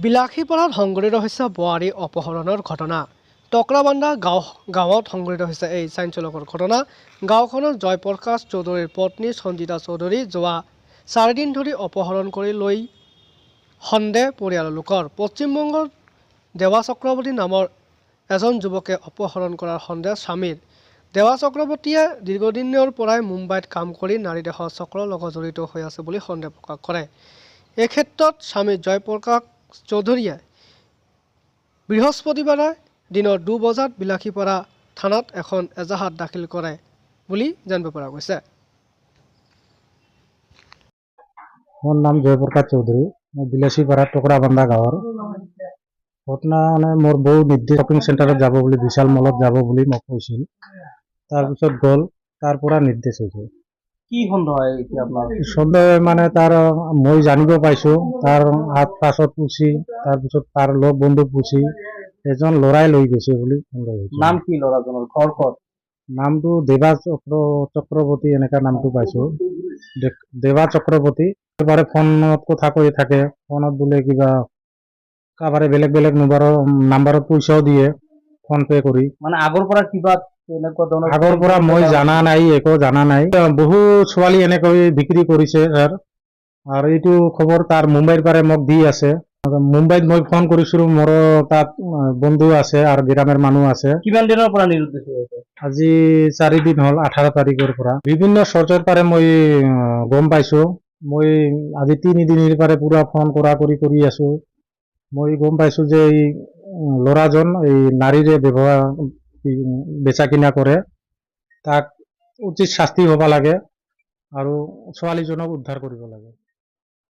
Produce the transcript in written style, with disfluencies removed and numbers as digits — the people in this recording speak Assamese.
বিলাসীপাৰাত সংঘটিত হৈছে বোৱাৰী অপহৰণৰ ঘটনা। টকৰাবান্ধা গাঁৱত সংঘটিত হৈছে এই চাঞ্চল্যকৰ ঘটনা। গাঁওখনত জয়প্ৰকাশ চৌধুৰীৰ পত্নী সঞ্জিতা চৌধুৰী যোৱা 4 দিন ধৰি অপহৰণ কৰি লৈ সন্দেহ পৰিয়ালৰ লোকৰ। পশ্চিমবংগৰ দেৱা চক্ৰৱৰ্তী নামৰ এজন যুৱকে অপহৰণ কৰাৰ সন্দেহ স্বামীৰ। দেৱা চক্ৰৱৰ্তীয়ে দীৰ্ঘদিনৰ পৰাই মুম্বাইত কাম কৰি নাৰী দেহৰ চক্ৰৰ লগত জড়িত হৈ আছে বুলি সন্দেহ প্ৰকাশ কৰে। এই ক্ষেত্ৰত স্বামী জয়প্ৰকাশ চৌধুৰীয়ে বৃহস্পতিবাৰে দিনৰ 2 বজাত বিলাসীপাৰা থানাত এখন এজাহাত দাখিল কৰে বুলি জানিব পৰা গৈছে। মোৰ নাম জয়প্ৰকাশ চৌধুৰী, মই বিলাসীপাৰা টকৰাবান্ধা গাঁৱৰ। ঘটনা মানে মোৰ বৌ নিৰ্দেশ শ্বপিং চেণ্টাৰত যাব বুলি, বিশাল মলত যাব বুলি মোক কৈছিল। তাৰপিছত গ'ল, তাৰ পৰা নিৰ্দেশ হৈছে। কি সন্দেহ হয় এতিয়া আপোনাৰ? সন্দেহ মানে তাৰ মই জানিব পাইছো, তাৰ হাত পাছত পুচি, তাৰপিছত তাৰ লগ বন্ধু পুচি এজন ল'ৰাই লৈ গৈছে বুলি সন্দেহ হৈছে। নাম কি ল'ৰাজনৰ? ঘৰ ক'ত? নামটো দেৱা চক্ৰৱৰ্তী এনেকা নামটো পাইছো। দেৱা চক্ৰৱৰ্তী। এবাৰে ফোনত কথা কৈ থাকে, ফোনত বোলে কিবা কাবাৰে বেলেগ বেলেগ নাম্বাৰত পইচাও দিয়ে ফোন পে কৰি। মানে আগৰ পৰা কিবা এনেকুৱা ধৰণৰ? আগৰ পৰা মই জানা নাই, একো জানা নাই। বহু ছোৱালী এনেকৈ বিক্ৰী কৰিছে ছাৰ, আৰু এইটো খবৰ তাৰ মুম্বাইৰ পৰা মোক দি আছে। মুম্বাইত মই ফোন কৰিছিলো, মোৰ তাত বন্ধু আছে আৰু গ্ৰামেৰ মানুহ আছে। কিমান দিনৰ পৰা নিৰুদ্দেশ হৈ আছে? আজি 4 দিন হ'ল, 18 তাৰিখৰ পৰা। বিভিন্ন চৰ্চৰ পৰা মই গম পাইছো। মই আজি 3 দিনৰ পৰা পুৰা ফোন কৰি আছো। মই গম পাইছো যে এই ল'ৰাজন এই নাৰীৰে ব্যৱহাৰ বেচা কিনা কৰে, তাক উচিত শাস্তি হ'ব লাগে আৰু ছোৱালীজনক উদ্ধাৰ কৰিব লাগে।